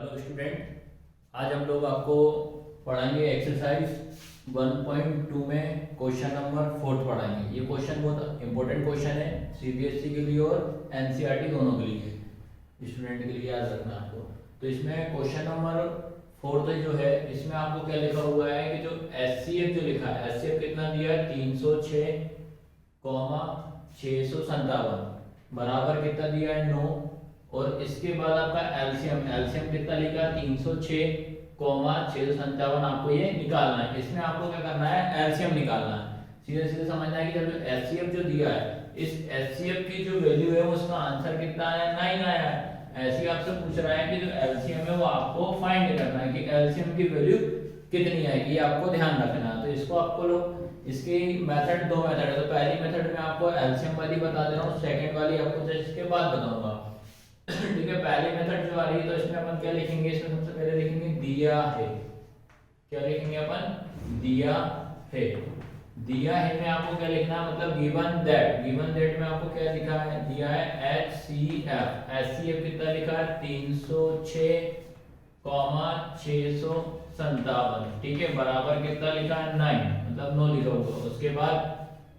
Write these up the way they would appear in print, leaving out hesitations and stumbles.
Hello student, आज हम लोग आपको पढ़ाएंगे एक्सरसाइज 1.2 में क्वेश्चन नंबर 4 पढ़ाएंगे। ये क्वेश्चन बहुत इंपॉर्टेंट क्वेश्चन है सीबीएसई के लिए और एनसीईआरटी दोनों के लिए, स्टूडेंट के लिए याद रखना आपको। तो इसमें क्वेश्चन नंबर 4 जो है इसमें आपको क्या लिखा हुआ है कि जो एचसीएफ जो लिखा है, एचसीएफ कितना दिया है 306,657 बराबर कितना दिया है 9, और इसके बाद आपका एलसीएम एलसीएम कितना लिखा है 306,657 आपको ये निकालना है। इसमें आपको क्या करना है, एलसीएम निकालना है। सीधे सीधे समझना है कि जब एचसीएफ जो दिया है, इस एचसीएफ की जो वैल्यू है उसका आंसर कितना है 9 आया है। ऐसे ही आपसे पूछ रहा है कि जो एलसीएम है वो आपको फाइंड करना है कि एलसीएम की वैल्यू कितनी आएगी, ये आपको ध्यान रखना है। तो इसको आपको लोग इसकी मेथड दो मेथड है। तो पहली मेथड में आपको एलसीएम वाली बता दे रहा हूँ, सेकंड वाली आपको जस्ट इसके बाद बताऊंगा। ठीक है, पहली मेथड जो आ रही है तो इसमें अपन क्या लिखेंगे, इसमें सबसे पहले लिखेंगे दिया है। क्या लिखेंगे अपन, दिया है। दिया है में आपको क्या लिखना है, मतलब गिवन दैट में आपको क्या लिखा है, दिया है एचसीएफ कितना लिखा है 306,657। ठीक है, बराबर कितना लिखा है 9, मतलब 9 लिखा होगा। उसके बाद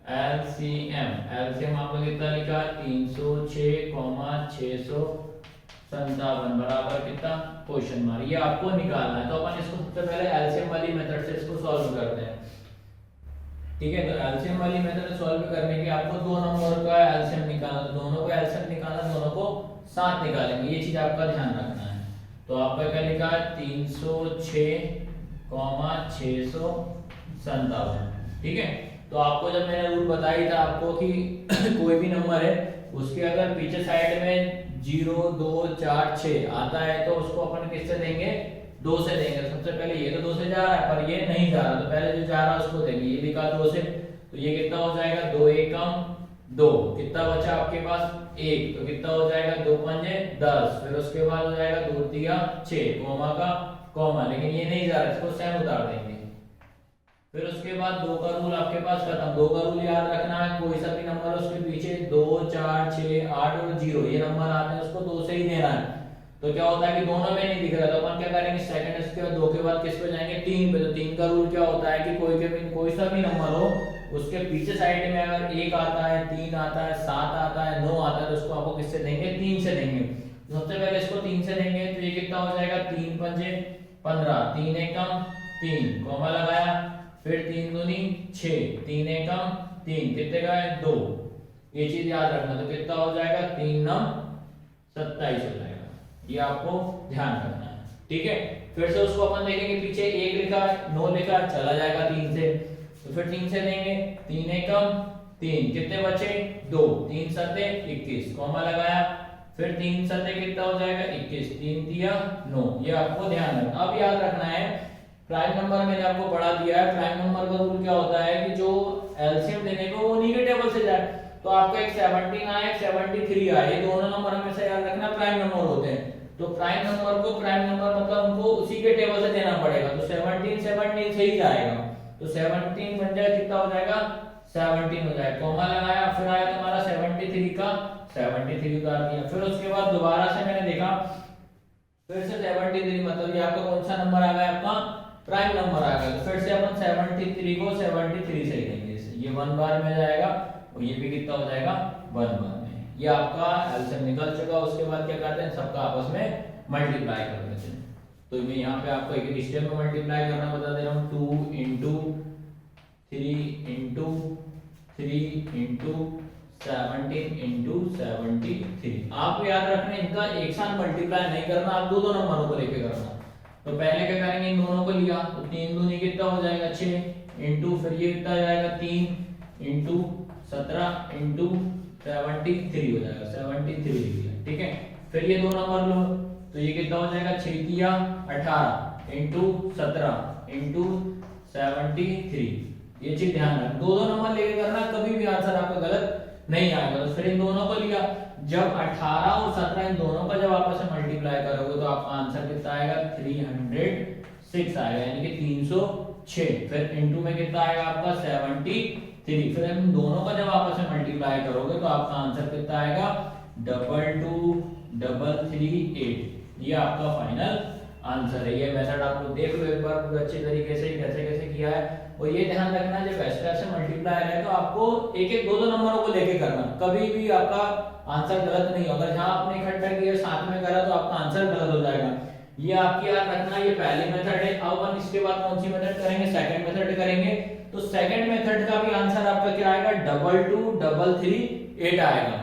एलसीएम आपको कितना लिखा है 306,657 बराबर कितना क्वेश्चन मार्क, ये आपको निकालना है। तो अपन इसको सबसे पहले एलसीएम वाली मेथड से इसको सॉल्व करते हैं। ठीक है, तो एलसीएम वाली मेथड सॉल्व करने के आपको दो नंबर का एलसीएम निकालना, दोनों को एलसीएम निकालना, दोनों को साथ निकालेंगे, ये चीज आपका ध्यान रखना है। तो आपका क्या लिखा है 306,657। ठीक है, तो आपको जब मैंने रूल बताई था आपको कि कोई भी नंबर है उसके अगर पीछे साइड में 0, 2, 4, 6 आता है तो उसको अपन किससे देंगे, 2 से देंगे। सबसे पहले ये तो 2 से जा रहा है पर ये नहीं जा रहा, तो पहले जो जा रहा है उसको देंगे। ये लिखा 2 से, तो ये कितना हो जाएगा 2 एकम 2, कितना बचा आपके पास 1, तो कितना हो जाएगा 2 पंजे 10। फिर उसके बाद हो जाएगा 2 तिया 6, कोमा का कोमा, लेकिन ये नहीं जा रहा, इसको सेम उतार देंगे। फिर उसके बाद 2 का रूल आपके पास खत्म। 2 का रूल याद रखना है, कोई सा भी नंबर उसके पीछे 2, 4, 6, 8 और 0 ये नंबर आते हैं उसको 2 से ही देना है। तो क्या होता है कि दोनों में नहीं दिख रहा, तो अपन क्या करेंगे सेकंड इसके बाद 2 के बाद किस पे जाएंगे 3 पे। तो 3 का रूल क्या होता है कि कोई सा भी नंबर हो उसके पीछे साइड में अगर 1 आता है, 3 आता है, 7 आता है, 9 आता है, तो उसको आपको किससे देंगे 3 से देंगे। तो सबसे पहले इसको 3 से देंगे, तो ये कितना हो जाएगा 3 पंजे 15, 3 एकम 3, कोमा लगाया, फिर 3 दूनी 6, 3 एकम 3, कितने का है 2। ये चीज याद रखना। तो कितना हो जाएगा 3 9 27 हो जाएगा, ये आपको ध्यान रखना है। ठीक है, फिर से उसको अपन देखेंगे पीछे 1 लिखा है, 9 लिखा है, चला जाएगा 3 से, तो फिर 3 से देंगे, 3 एकम 3, कितने बचे 2, 3 सते 21, कोमा लगाया, फिर 3 सते कितना हो जाएगा 21, 3 तिया 9, ये आपको ध्यान रखना। अब याद रखना है प्राइम नंबर मैंने आपको पढ़ा दिया है, प्राइम नंबर का रूल क्या होता है कि जो एलसीएम देने को वो उन्हीं टेबल से जाए। तो आपका एक 17 आया, एक 73 आया, ये दोनों नंबर हमेशा याद रखना प्राइम नंबर होते हैं। तो प्राइम नंबर मतलब उनको उसी के टेबल से देना पड़ेगा। तो 17 से ही जाएगा, तो 17 बन जाए, कितना हो जाएगा 17 हो जाएगा, कोमा लगाया, फिर आया तुम्हारा 73 का 73 उतार दिया। फिर उसके बाद दोबारा से मैंने देखा, फिर से 73, मतलब ये आपका कौन सा नंबर आ गया, आपका प्राइम नंबर आ गया। तो फिर से अपन 73 को 73 से ही देंगे, ये 1 बार में जाएगा और ये भी कितना हो जाएगा 1 बार में। ये आपका एलसीएम निकल चुका। उसके बाद क्या करते हैं, सबका आपस में मल्टीप्लाई कर देते हैं। तो मैं यहाँ पे आपको एक स्टेप में मल्टीप्लाई करना बता दे रहा हूँ, 2 into 3 into 3 into 17 into 73। आपको याद रखना इनका एक साथ मल्टीप्लाई नहीं करना, आप दो नंबरों को लेके करना। तो पहले क्या करेंगे, इन दोनों को लिया, तो 3 दूनी कितना हो जाएगा 6, इंटू फिर ये कितना आ जाएगा 3 इंटू 17 इंटू 73 हो जाएगा, 73 लिया। ठीक है, फिर ये दो नंबर लो, तो ये कितना हो जाएगा 6 तिया 18 इंटू 17 इंटू 73। ये चीज ध्यान रखना, दो नंबर लेके करना, कभी भी आंसर आपका गलत नहीं आएगा। तो फिर इन दोनों को लिया, जब 18 और 17 इन दोनों का जब आपस में मल्टीप्लाई करोगे तो आपका आंसर कितना आएगा 306 आएगा, यानी कि 306। फिर इनटू में कितना आएगा आपका 73। फिर इन दोनों का जब आपस में मल्टीप्लाई करोगे तो आपका आंसर कितना आएगा 22338। ये आपका फाइनल आंसर है। ये मेथड आप लोग देख लो एक बार पूरा अच्छे तरीके से कैसे कैसे किया है। और ये ध्यान रखना जब इस टाइप से मल्टीप्लायर है तो आपको एक एक दो दो नंबरों को लेके करना, कभी भी आपका आंसर गलत नहीं होगा। जहां आपने इकट्ठा किया साथ में करा तो आपका आंसर गलत हो जाएगा। ये आपकी याद रखना, ये पहली मेथड है। अब अपन इसके बाद कौन सी मेथड करेंगे, सेकंड मेथड करेंगे। तो सेकंड मेथड का भी आंसर आपका क्या आएगा, 2 2 3 3 8 आएगा।